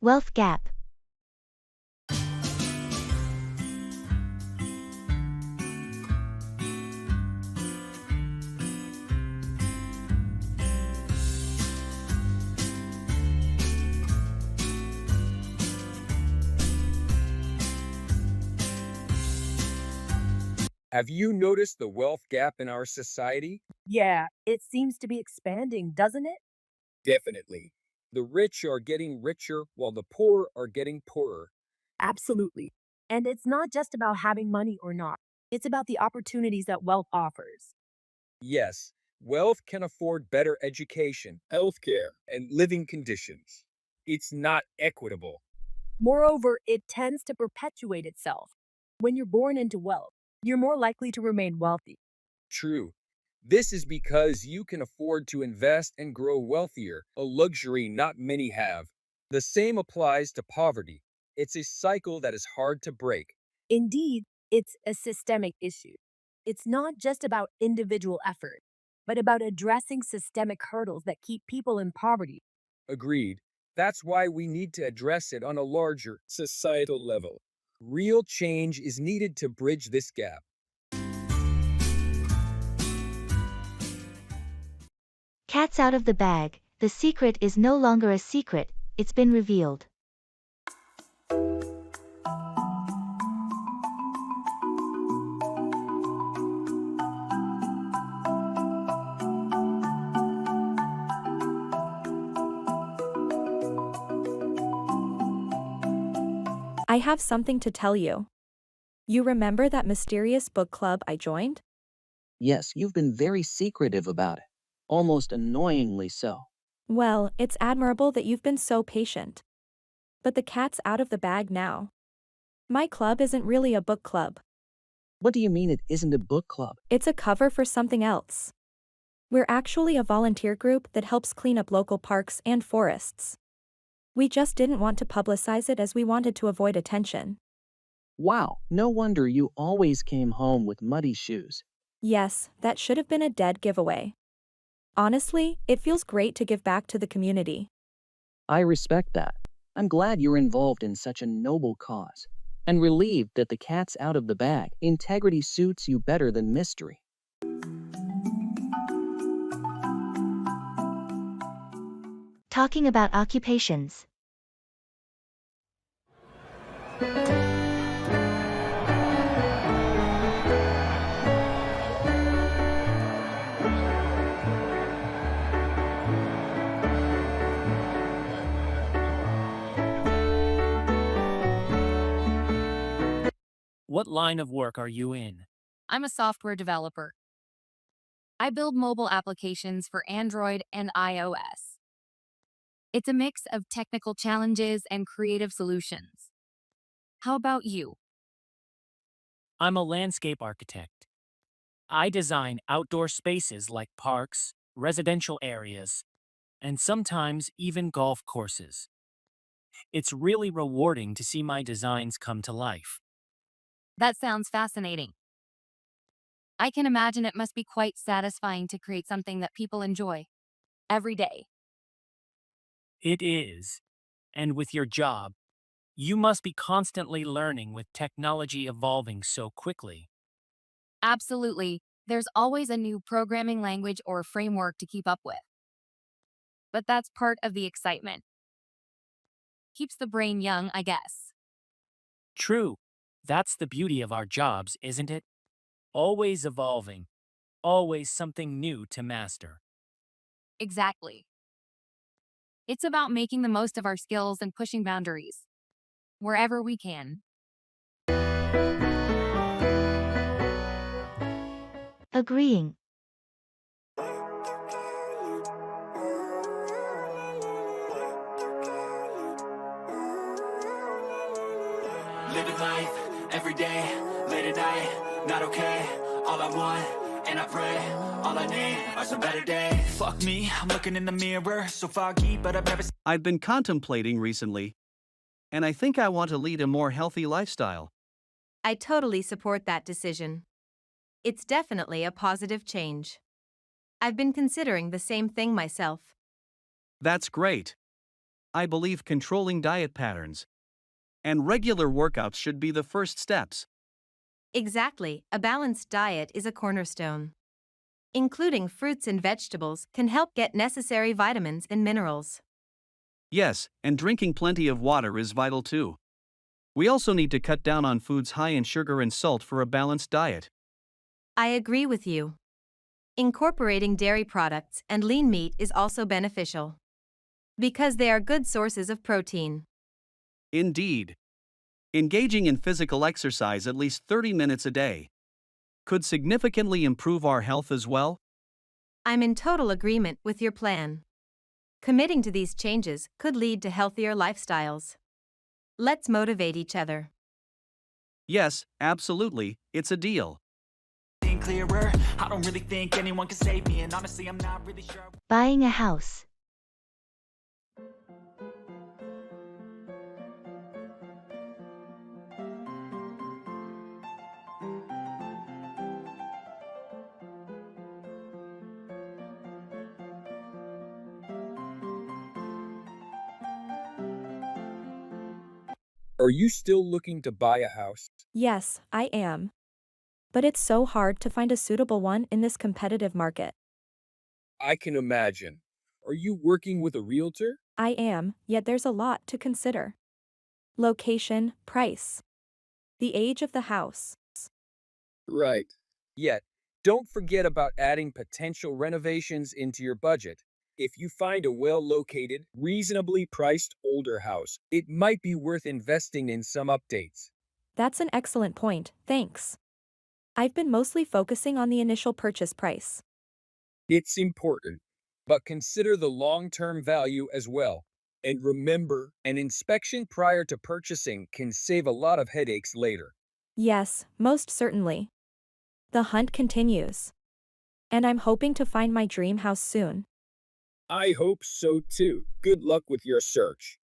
Wealth gap. Have you noticed the wealth gap in our society? Yeah, it seems to be expanding, doesn't it? Definitely. The rich are getting richer while the poor are getting poorer. Absolutely. And it's not just about having money or not, it's about the opportunities that wealth offers. Yes, wealth can afford better education, healthcare, and living conditions. It's not equitable. Moreover, it tends to perpetuate itself. When you're born into wealth, you're more likely to remain wealthy. True. This is because you can afford to invest and grow wealthier, a luxury not many have. The same applies to poverty. It's a cycle that is hard to break. Indeed, it's a systemic issue. It's not just about individual effort, but about addressing systemic hurdles that keep people in poverty. Agreed. That's why we need to address it on a larger societal level. Real change is needed to bridge this gap. Cat's out of the bag. The secret is no longer a secret, it's been revealed. I have something to tell you. You remember that mysterious book club I joined? Yes, you've been very secretive about it, almost annoyingly so. Well, it's admirable that you've been so patient. But the cat's out of the bag now. My club isn't really a book club. What do you mean it isn't a book club? It's a cover for something else. We're actually a volunteer group that helps clean up local parks and forests. We just didn't want to publicize it as we wanted to avoid attention. Wow, no wonder you always came home with muddy shoes. Yes, that should have been a dead giveaway. Honestly, it feels great to give back to the community. I respect that. I'm glad you're involved in such a noble cause. And relieved that the cat's out of the bag. Integrity suits you better than mystery. Talking about occupations. What line of work are you in? I'm a software developer. I build mobile applications for Android and iOS. It's a mix of technical challenges and creative solutions. How about you? I'm a landscape architect. I design outdoor spaces like parks, residential areas, and sometimes even golf courses. It's really rewarding to see my designs come to life. That sounds fascinating. I can imagine it must be quite satisfying to create something that people enjoy every day. It is. And with your job, you must be constantly learning with technology evolving so quickly. Absolutely, there's always a new programming language or framework to keep up with. But that's part of the excitement. Keeps the brain young, I guess. True. That's the beauty of our jobs, isn't it? Always evolving. Always something new to master. Exactly. It's about making the most of our skills and pushing boundaries wherever we can. Agreeing. Living life every day, late at night, not okay. All I want, and I pray, all I need are some better days. Fuck me, I'm looking in the mirror, so foggy, but I've never. I've been contemplating recently, and I think I want to lead a more healthy lifestyle. I totally support that decision. It's definitely a positive change. I've been considering the same thing myself. That's great. I believe controlling diet patterns and regular workouts should be the first steps. Exactly, a balanced diet is a cornerstone. Including fruits and vegetables can help get necessary vitamins and minerals. Yes, and drinking plenty of water is vital too. We also need to cut down on foods high in sugar and salt for a balanced diet. I agree with you. Incorporating dairy products and lean meat is also beneficial because they are good sources of protein. Indeed. Engaging in physical exercise at least 30 minutes a day could significantly improve our health as well. I'm in total agreement with your plan. Committing to these changes could lead to healthier lifestyles. Let's motivate each other. Yes, absolutely, it's a deal. Clearer, I don't really think anyone can save me, and honestly, I'm not really sure. Buying a house. Are you still looking to buy a house? Yes, I am. But it's so hard to find a suitable one in this competitive market. I can imagine. Are you working with a realtor? I am, yet there's a lot to consider. Location, price, the age of the house. Right. Yet, don't forget about adding potential renovations into your budget. If you find a well-located, reasonably priced older house, it might be worth investing in some updates. That's an excellent point, thanks. I've been mostly focusing on the initial purchase price. It's important, but consider the long-term value as well. And remember, an inspection prior to purchasing can save a lot of headaches later. Yes, most certainly. The hunt continues. And I'm hoping to find my dream house soon. I hope so too. Good luck with your search.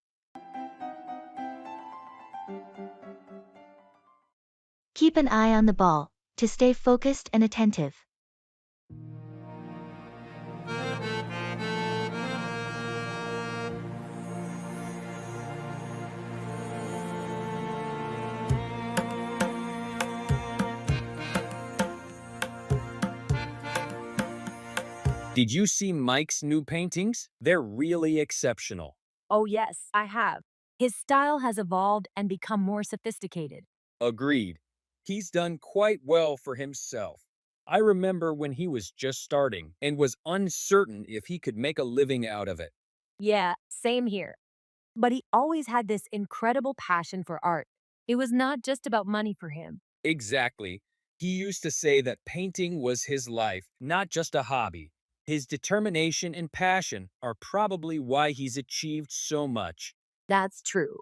Keep an eye on the ball to stay focused and attentive. Did you see Mike's new paintings? They're really exceptional. Oh, yes, I have. His style has evolved and become more sophisticated. Agreed. He's done quite well for himself. I remember when he was just starting and was uncertain if he could make a living out of it. Yeah, same here. But he always had this incredible passion for art. It was not just about money for him. Exactly. He used to say that painting was his life, not just a hobby. His determination and passion are probably why he's achieved so much. That's true.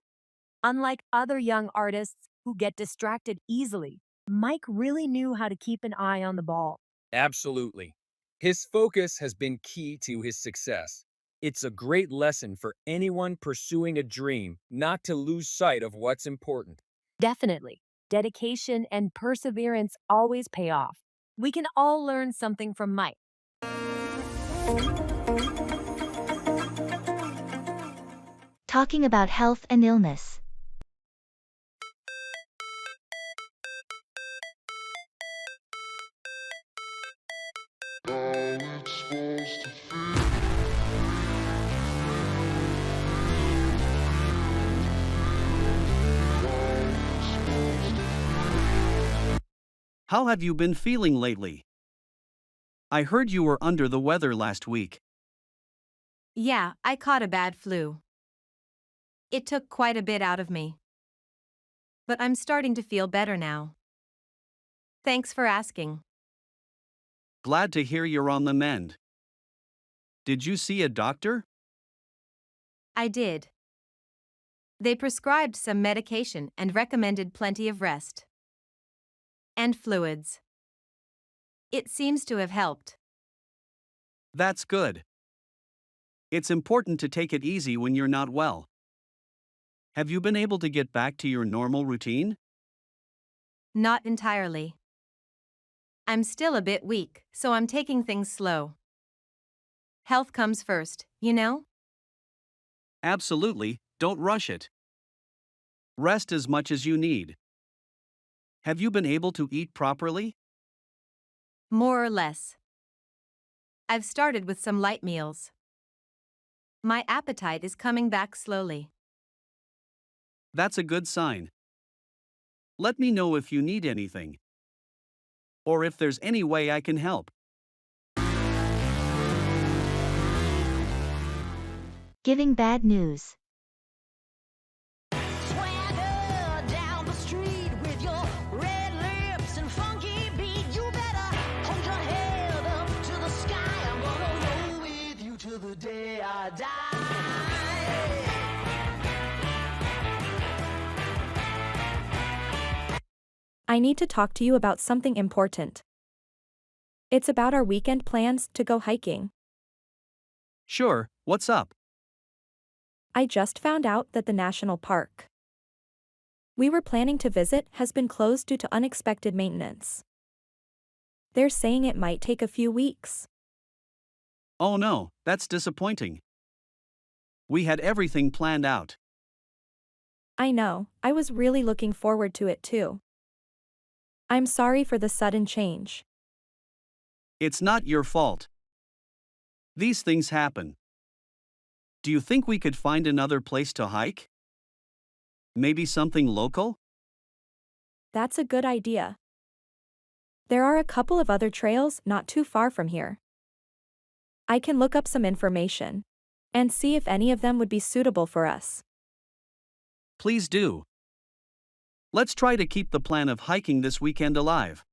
Unlike other young artists who get distracted easily, Mike really knew how to keep an eye on the ball. Absolutely. His focus has been key to his success. It's a great lesson for anyone pursuing a dream not to lose sight of what's important. Definitely. Dedication and perseverance always pay off. We can all learn something from Mike. Talking about health and illness. How have you been feeling lately? I heard you were under the weather last week. Yeah, I caught a bad flu. It took quite a bit out of me. But I'm starting to feel better now. Thanks for asking. Glad to hear you're on the mend. Did you see a doctor? I did. They prescribed some medication and recommended plenty of rest. And fluids. It seems to have helped. That's good. It's important to take it easy when you're not well. Have you been able to get back to your normal routine? Not entirely. I'm still a bit weak, so I'm taking things slow. Health comes first, you know? Absolutely, don't rush it. Rest as much as you need. Have you been able to eat properly? More or less. I've started with some light meals. My appetite is coming back slowly. That's a good sign. Let me know if you need anything, or if there's any way I can help. Giving bad news. Swagger down the street with your red lips and funky beat. You better hold your head up to the sky. I'm gonna roll with you till the day I die. I need to talk to you about something important. It's about our weekend plans to go hiking. Sure, what's up? I just found out that the national park we were planning to visit has been closed due to unexpected maintenance. They're saying it might take a few weeks. Oh no, that's disappointing. We had everything planned out. I know, I was really looking forward to it too. I'm sorry for the sudden change. It's not your fault. These things happen. Do you think we could find another place to hike? Maybe something local? That's a good idea. There are a couple of other trails not too far from here. I can look up some information and see if any of them would be suitable for us. Please do. Let's try to keep the plan of hiking this weekend alive.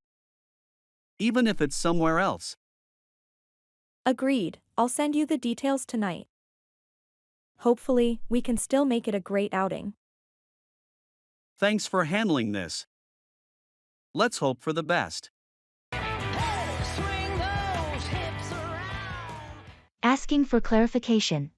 Even if it's somewhere else. Agreed, I'll send you the details tonight. Hopefully, we can still make it a great outing. Thanks for handling this. Let's hope for the best. Swing those hips around. Asking for clarification.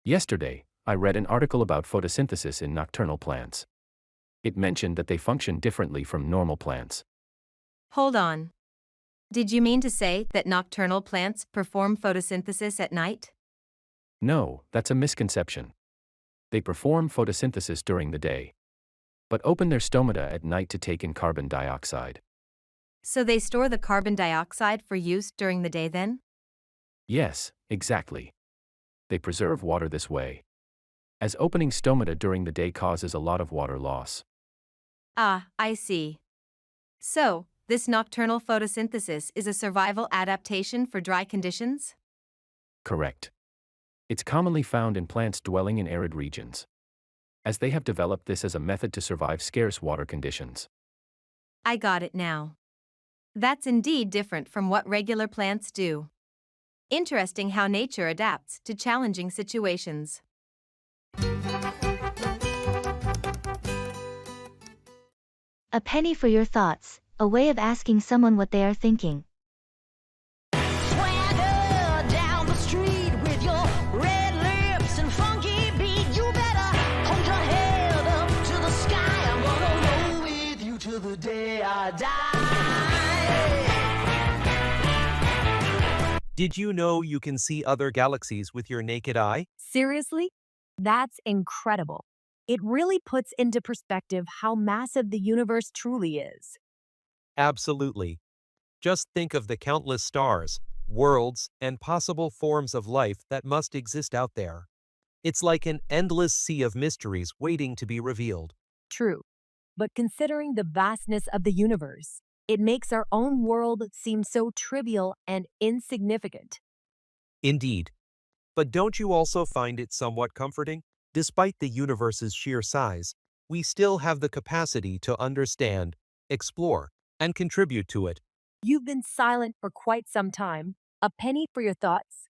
Yesterday, I read an article about photosynthesis in nocturnal plants. It mentioned that they function differently from normal plants. Hold on. Did you mean to say that nocturnal plants perform photosynthesis at night? No, that's a misconception. They perform photosynthesis during the day, but open their stomata at night to take in carbon dioxide. So they store the carbon dioxide for use during the day then? Yes, exactly. They preserve water this way, as opening stomata during the day causes a lot of water loss. Ah, I see. So, this nocturnal photosynthesis is a survival adaptation for dry conditions? Correct. It's commonly found in plants dwelling in arid regions, as they have developed this as a method to survive scarce water conditions. I got it now. That's indeed different from what regular plants do. Interesting how nature adapts to challenging situations. A penny for your thoughts, a way of asking someone what they are thinking. Swagger down the street with your red lips and funky beat. You better hold your head up to the sky. I'm gonna roll with you till the day I die. Did you know you can see other galaxies with your naked eye? Seriously? That's incredible. It really puts into perspective how massive the universe truly is. Absolutely. Just think of the countless stars, worlds, and possible forms of life that must exist out there. It's like an endless sea of mysteries waiting to be revealed. True. But considering the vastness of the universe, it makes our own world seem so trivial and insignificant. Indeed. But don't you also find it somewhat comforting? Despite the universe's sheer size, we still have the capacity to understand, explore, and contribute to it. You've been silent for quite some time. A penny for your thoughts?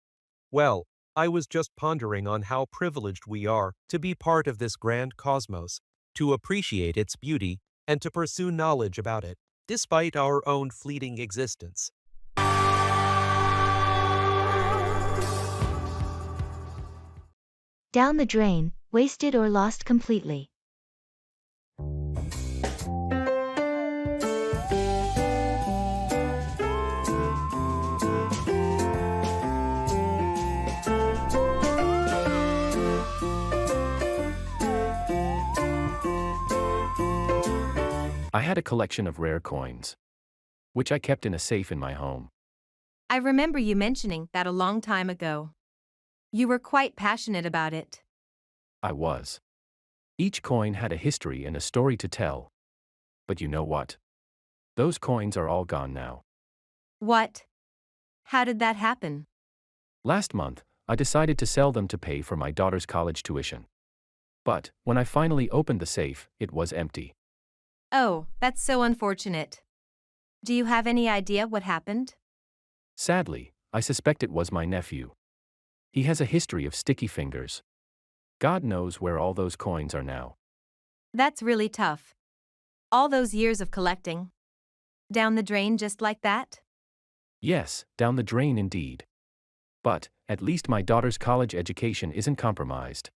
Well, I was just pondering on how privileged we are to be part of this grand cosmos, to appreciate its beauty, and to pursue knowledge about it, despite our own fleeting existence. Down the drain, wasted or lost completely. I had a collection of rare coins, which I kept in a safe in my home. I remember you mentioning that a long time ago. You were quite passionate about it. I was. Each coin had a history and a story to tell. But you know what? Those coins are all gone now. What? How did that happen? Last month, I decided to sell them to pay for my daughter's college tuition. But, when I finally opened the safe, it was empty. Oh, that's so unfortunate. Do you have any idea what happened? Sadly, I suspect it was my nephew. He has a history of sticky fingers. God knows where all those coins are now. That's really tough. All those years of collecting. Down the drain just like that? Yes, down the drain indeed. But, at least my daughter's college education isn't compromised.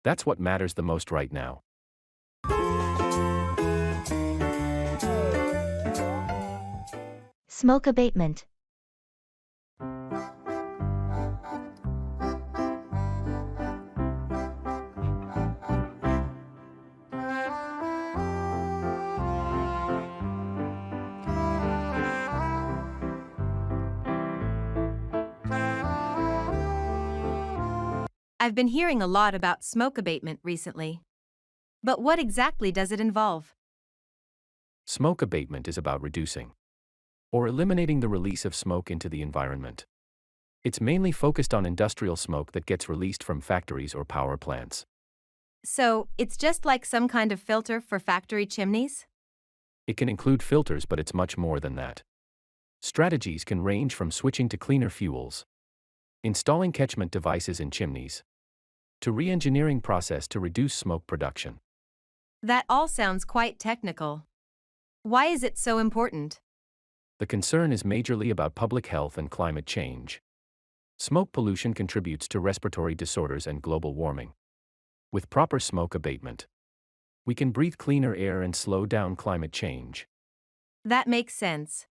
That's what matters the most right now. Smoke abatement. I've been hearing a lot about smoke abatement recently. But what exactly does it involve? Smoke abatement is about reducing or eliminating the release of smoke into the environment. It's mainly focused on industrial smoke that gets released from factories or power plants. So, it's just like some kind of filter for factory chimneys? It can include filters, but it's much more than that. Strategies can range from switching to cleaner fuels, installing catchment devices in chimneys, to re-engineering process to reduce smoke production. That all sounds quite technical. Why is it so important? The concern is majorly about public health and climate change. Smoke pollution contributes to respiratory disorders and global warming. With proper smoke abatement, we can breathe cleaner air and slow down climate change. That makes sense.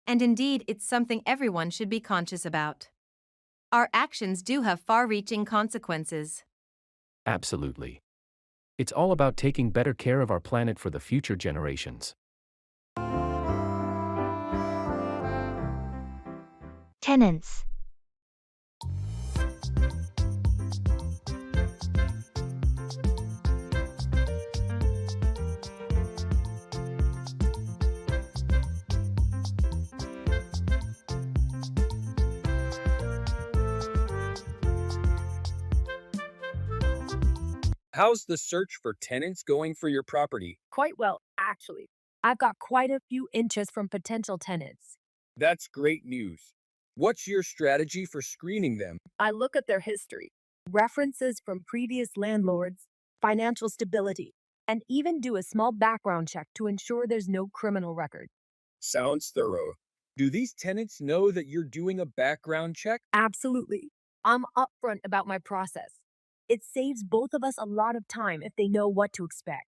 And indeed, it's something everyone should be conscious about. Our actions do have far-reaching consequences. Absolutely. It's all about taking better care of our planet for the future generations. Tenants. How's the search for tenants going for your property? Quite well, actually. I've got quite a few interest from potential tenants. That's great news. What's your strategy for screening them? I look at their history, references from previous landlords, financial stability, and even do a small background check to ensure there's no criminal record. Sounds thorough. Do these tenants know that you're doing a background check? Absolutely. I'm upfront about my process. It saves both of us a lot of time if they know what to expect.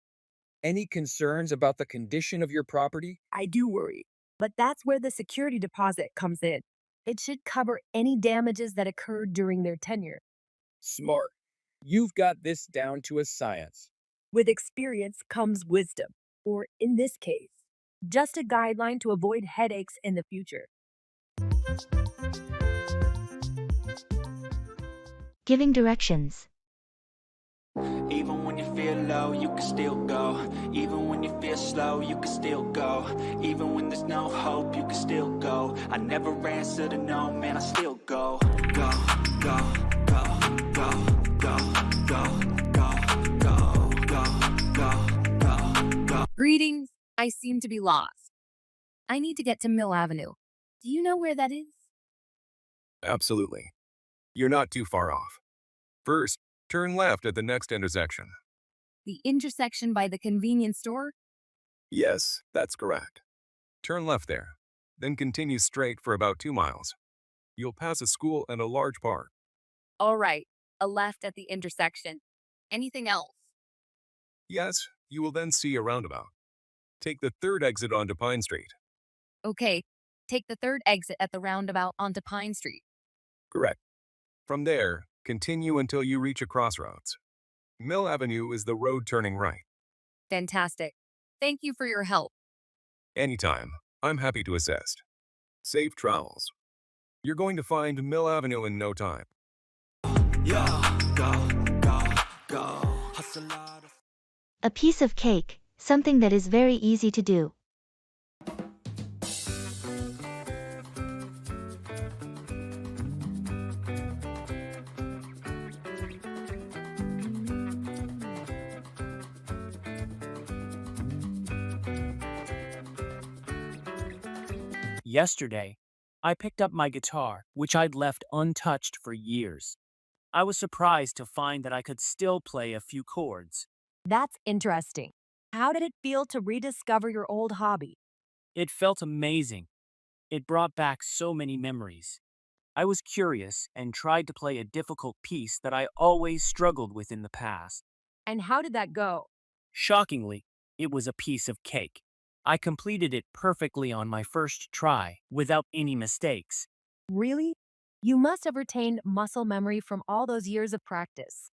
Any concerns about the condition of your property? I do worry, but that's where the security deposit comes in. It should cover any damages that occurred during their tenure. Smart. You've got this down to a science. With experience comes wisdom, or in this case, just a guideline to avoid headaches in the future. Giving directions. Even when you feel low, you can still go. Even when you feel slow, you can still go. Even when there's no hope, you can still go. I never answer to no, man, I still go. Go, go, go, go, go, go, go, go, go, go, go. Greetings. I seem to be lost. I need to get to Mill Avenue. Do you know where that is? Absolutely. You're not too far off. First, turn left at the next intersection. The intersection by the convenience store? Yes, that's correct. Turn left there, then continue straight for about 2 miles. You'll pass a school and a large park. All right. A left at the intersection. Anything else? Yes, you will then see a roundabout. Take the third exit onto Pine Street. Okay. Take the third exit at the roundabout onto Pine Street. Correct. From there, continue until you reach a crossroads. Mill Avenue is the road turning right. Fantastic. Thank you for your help. Anytime, I'm happy to assist. Safe travels. You're going to find Mill Avenue in no time. A piece of cake, something that is very easy to do. Yesterday, I picked up my guitar, which I'd left untouched for years. I was surprised to find that I could still play a few chords. That's interesting. How did it feel to rediscover your old hobby? It felt amazing. It brought back so many memories. I was curious and tried to play a difficult piece that I always struggled with in the past. And how did that go? Shockingly, it was a piece of cake. I completed it perfectly on my first try, without any mistakes. Really? You must have retained muscle memory from all those years of practice.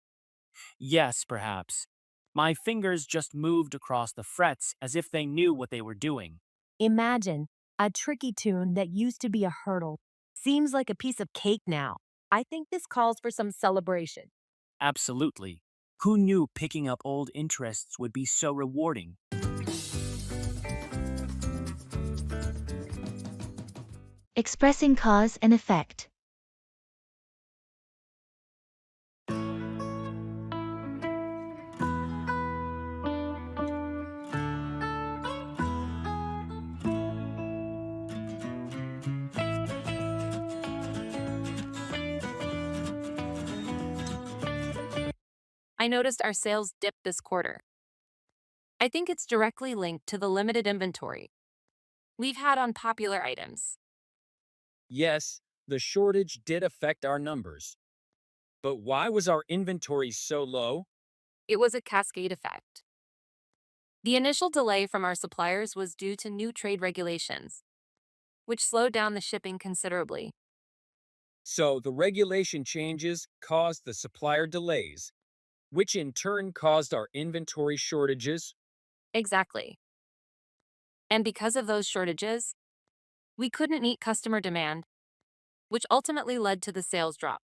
Yes, perhaps. My fingers just moved across the frets as if they knew what they were doing. Imagine a tricky tune that used to be a hurdle. Seems like a piece of cake now. I think this calls for some celebration. Absolutely. Who knew picking up old interests would be so rewarding? Expressing cause and effect. I noticed our sales dipped this quarter. I think it's directly linked to the limited inventory we've had on popular items. Yes, the shortage did affect our numbers. But why was our inventory so low? It was a cascade effect. The initial delay from our suppliers was due to new trade regulations, which slowed down the shipping considerably. So the regulation changes caused the supplier delays, which in turn caused our inventory shortages. Exactly. And because of those shortages, we couldn't meet customer demand, which ultimately led to the sales drop.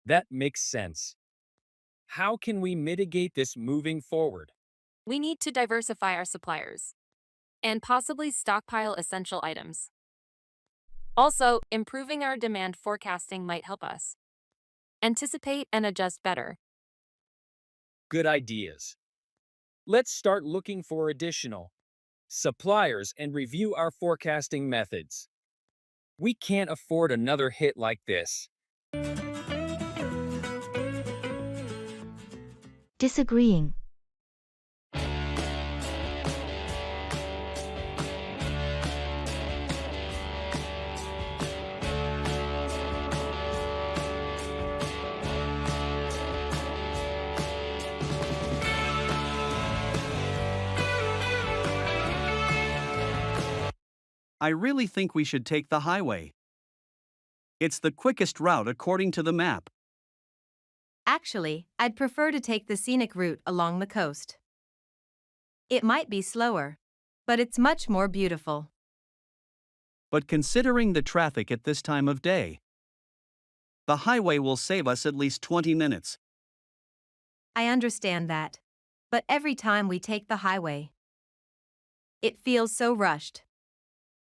That makes sense. How can we mitigate this moving forward? We need to diversify our suppliers and possibly stockpile essential items. Also, improving our demand forecasting might help us anticipate and adjust better. Good ideas. Let's start looking for additional suppliers and review our forecasting methods. We can't afford another hit like this. Disagreeing. I really think we should take the highway. It's the quickest route according to the map. Actually, I'd prefer to take the scenic route along the coast. It might be slower, but it's much more beautiful. But considering the traffic at this time of day, the highway will save us at least 20 minutes. I understand that. But every time we take the highway, it feels so rushed.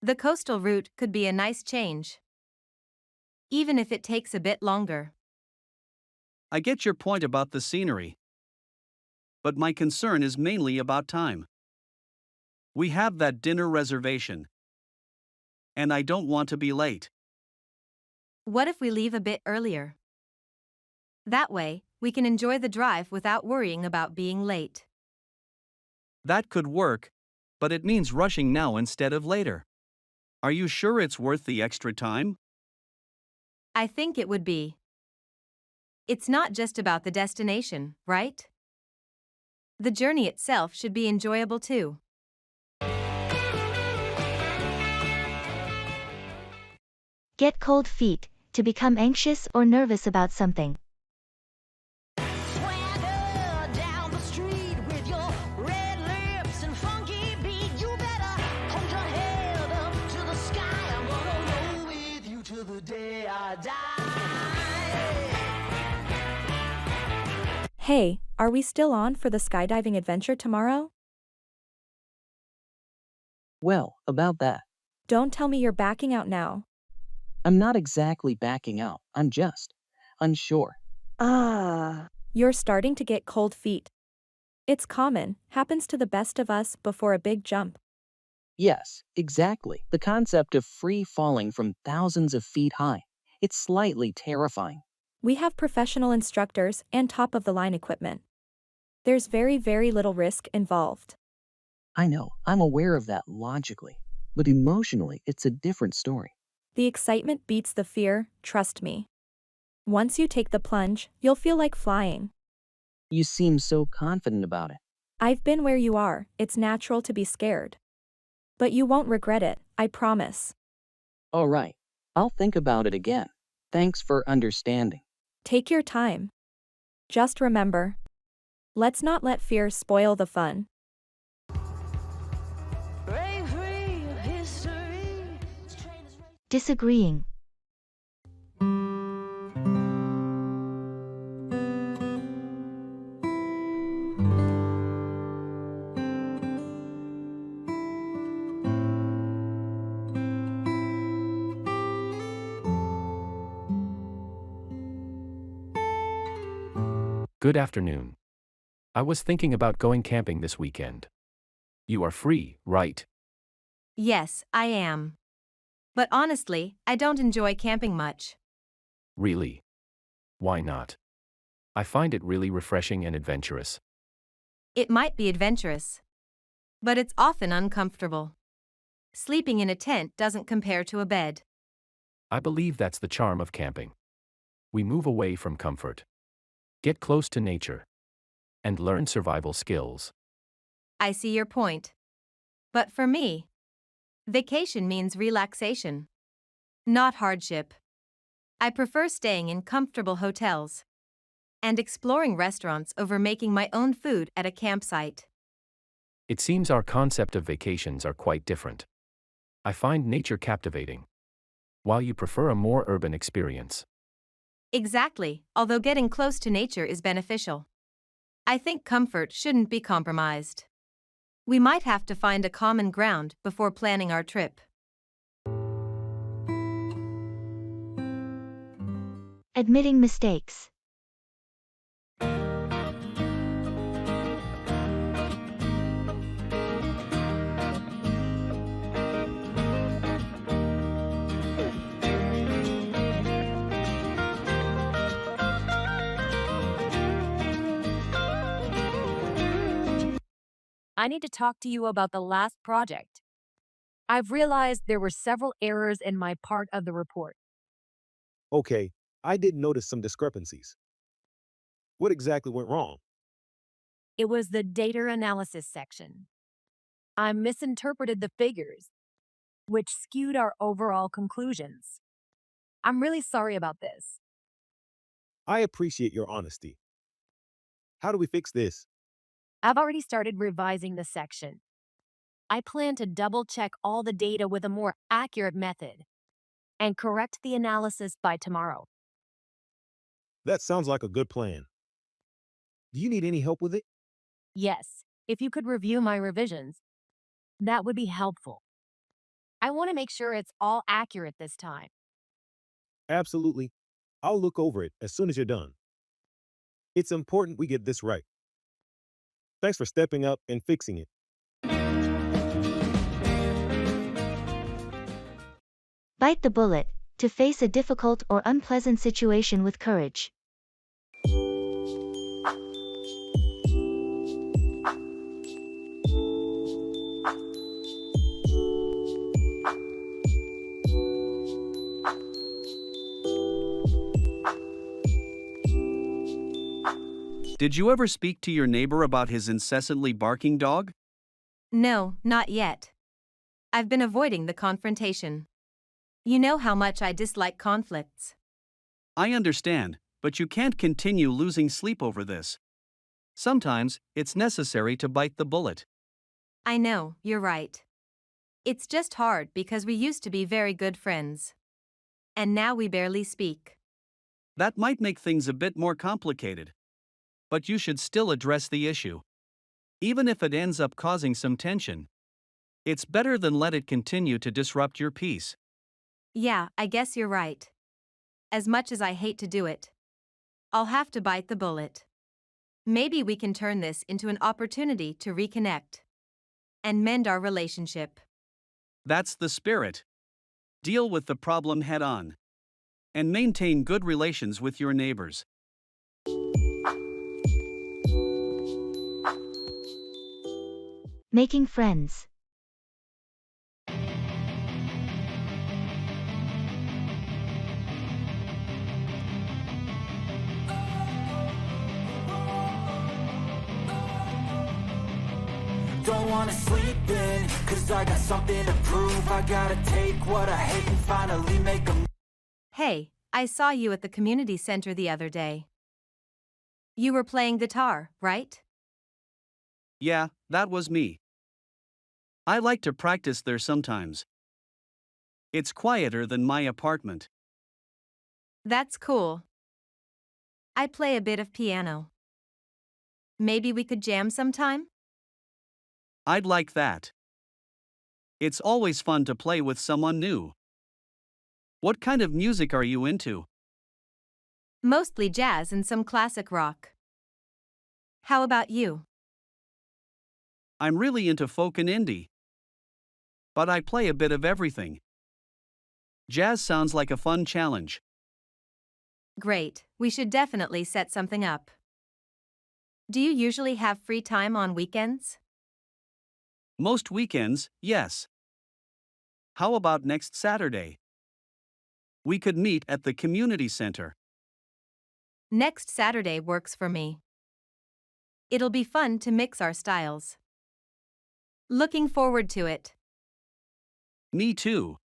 The coastal route could be a nice change, even if it takes a bit longer. I get your point about the scenery, but my concern is mainly about time. We have that dinner reservation, and I don't want to be late. What if we leave a bit earlier? That way, we can enjoy the drive without worrying about being late. That could work, but it means rushing now instead of later. Are you sure it's worth the extra time? I think it would be. It's not just about the destination, right? The journey itself should be enjoyable too. Get cold feet, to become anxious or nervous about something. Swagger down the street with your red lips and funky beat. You better hold your head up to the sky. I'm gonna roll with you till the day I die. Hey, are we still on for the skydiving adventure tomorrow? Well, about that. Don't tell me you're backing out now. I'm not exactly backing out, I'm just unsure. You're starting to get cold feet. It's common, happens to the best of us before a big jump. Yes, exactly. The concept of free falling from thousands of feet high. It's slightly terrifying. We have professional instructors and top-of-the-line equipment. There's very, very little risk involved. I know, I'm aware of that logically. But emotionally, it's a different story. The excitement beats the fear, trust me. Once you take the plunge, you'll feel like flying. You seem so confident about it. I've been where you are, it's natural to be scared. But you won't regret it, I promise. All right, I'll think about it again. Thanks for understanding. Take your time. Just remember, let's not let fear spoil the fun. Break free of history. Disagreeing. Good afternoon. I was thinking about going camping this weekend. You are free, right? Yes, I am. But honestly, I don't enjoy camping much. Really? Why not? I find it really refreshing and adventurous. It might be adventurous, but it's often uncomfortable. Sleeping in a tent doesn't compare to a bed. I believe that's the charm of camping. We move away from comfort, get close to nature, and learn survival skills. I see your point. But for me, vacation means relaxation, not hardship. I prefer staying in comfortable hotels and exploring restaurants over making my own food at a campsite. It seems our concept of vacations are quite different. I find nature captivating, while you prefer a more urban experience. Exactly, although getting close to nature is beneficial. I think comfort shouldn't be compromised. We might have to find a common ground before planning our trip. Admitting mistakes. I need to talk to you about the last project. I've realized there were several errors in my part of the report. Okay, I did notice some discrepancies. What exactly went wrong? It was the data analysis section. I misinterpreted the figures, which skewed our overall conclusions. I'm really sorry about this. I appreciate your honesty. How do we fix this? I've already started revising the section. I plan to double-check all the data with a more accurate method and correct the analysis by tomorrow. That sounds like a good plan. Do you need any help with it? Yes, if you could review my revisions, that would be helpful. I want to make sure it's all accurate this time. Absolutely. I'll look over it as soon as you're done. It's important we get this right. Thanks for stepping up and fixing it. Bite the bullet, to face a difficult or unpleasant situation with courage. Did you ever speak to your neighbor about his incessantly barking dog? No, not yet. I've been avoiding the confrontation. You know how much I dislike conflicts. I understand, but you can't continue losing sleep over this. Sometimes, it's necessary to bite the bullet. I know, you're right. It's just hard because we used to be very good friends. And now we barely speak. That might make things a bit more complicated. But you should still address the issue. Even if it ends up causing some tension, it's better than let it continue to disrupt your peace. Yeah, I guess you're right. As much as I hate to do it, I'll have to bite the bullet. Maybe we can turn this into an opportunity to reconnect and mend our relationship. That's the spirit. Deal with the problem head on. And maintain good relations with your neighbors. Making friends. Don't wanna sleep in, cause I got something to prove. I gotta take what I hate and finally make a move. Hey, I saw you at the community center the other day. You were playing guitar, right? Yeah, that was me. I like to practice there sometimes. It's quieter than my apartment. That's cool. I play a bit of piano. Maybe we could jam sometime? I'd like that. It's always fun to play with someone new. What kind of music are you into? Mostly jazz and some classic rock. How about you? I'm really into folk and indie. But I play a bit of everything. Jazz sounds like a fun challenge. Great, we should definitely set something up. Do you usually have free time on weekends? Most weekends, yes. How about next Saturday? We could meet at the community center. Next Saturday works for me. It'll be fun to mix our styles. Looking forward to it. Me too.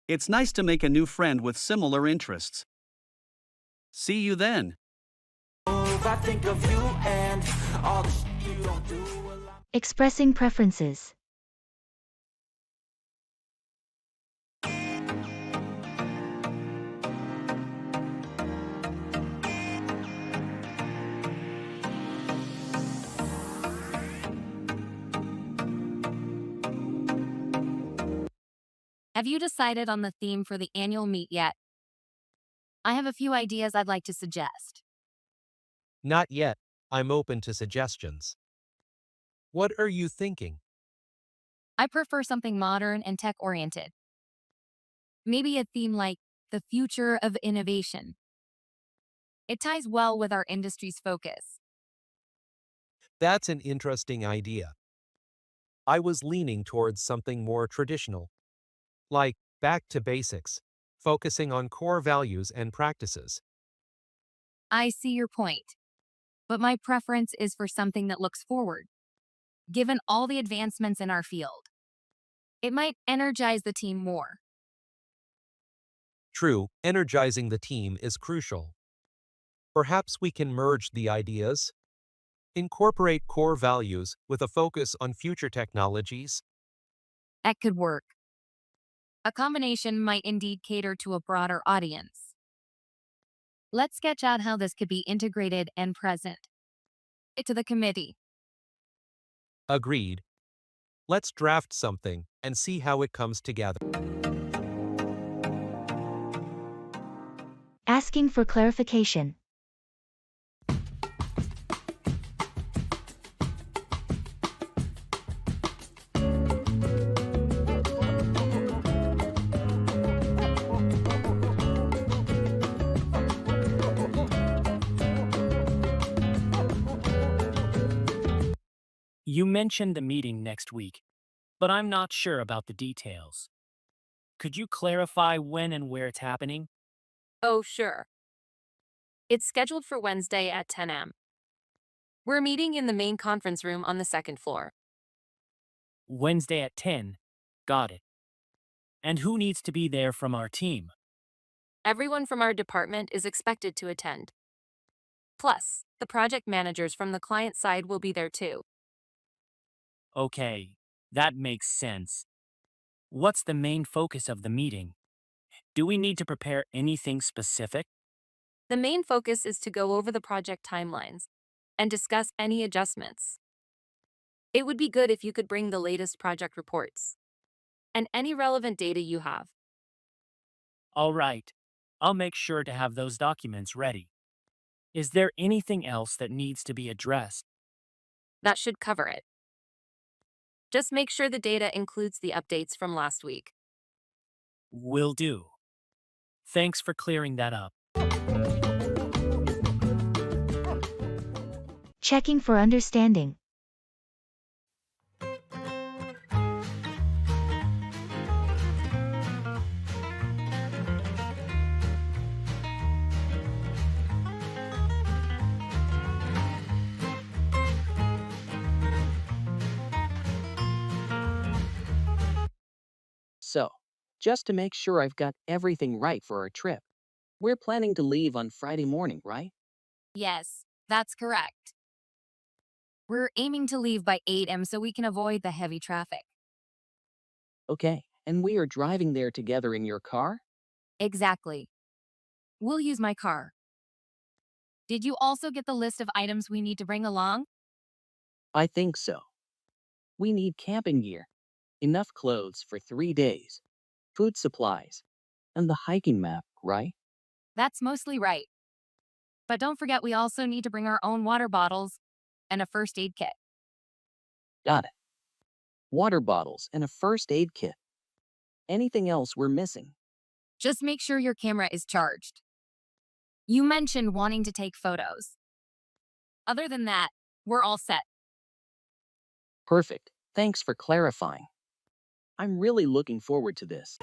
It's nice to make a new friend with similar interests. See you then. I think of you and all the shit you don't do. Expressing preferences. Have you decided on the theme for the annual meet yet? I have a few ideas I'd like to suggest. Not yet. I'm open to suggestions. What are you thinking? I prefer something modern and tech-oriented. Maybe a theme like the future of innovation. It ties well with our industry's focus. That's an interesting idea. I was leaning towards something more traditional, like back to basics, focusing on core values and practices. I see your point, but my preference is for something that looks forward, given all the advancements in our field. It might energize the team more. True, energizing the team is crucial. Perhaps we can merge the ideas, incorporate core values with a focus on future technologies. That could work. A combination might indeed cater to a broader audience. Let's sketch out how this could be integrated and present. To the committee. Agreed. Let's draft something and see how it comes together. Asking for clarification. You mentioned a meeting next week, but I'm not sure about the details. Could you clarify when and where it's happening? Oh, sure. It's scheduled for Wednesday at 10 a.m. We're meeting in the main conference room on the second floor. Wednesday at 10. Got it. And who needs to be there from our team? Everyone from our department is expected to attend. Plus, the project managers from the client side will be there too. Okay, that makes sense. What's the main focus of the meeting? Do we need to prepare anything specific? The main focus is to go over the project timelines and discuss any adjustments. It would be good if you could bring the latest project reports and any relevant data you have. All right, I'll make sure to have those documents ready. Is there anything else that needs to be addressed? That should cover it. Just make sure the data includes the updates from last week. Will do. Thanks for clearing that up. Checking for understanding. So, just to make sure I've got everything right for our trip, we're planning to leave on Friday morning, right? Yes, that's correct. We're aiming to leave by 8 a.m. so we can avoid the heavy traffic. Okay, and we are driving there together in your car? Exactly. We'll use my car. Did you also get the list of items we need to bring along? I think so. We need camping gear, enough clothes for 3 days, food supplies, and the hiking map, right? That's mostly right. But don't forget we also need to bring our own water bottles and a first aid kit. Got it. Water bottles and a first aid kit. Anything else we're missing? Just make sure your camera is charged. You mentioned wanting to take photos. Other than that, we're all set. Perfect. Thanks for clarifying. I'm really looking forward to this.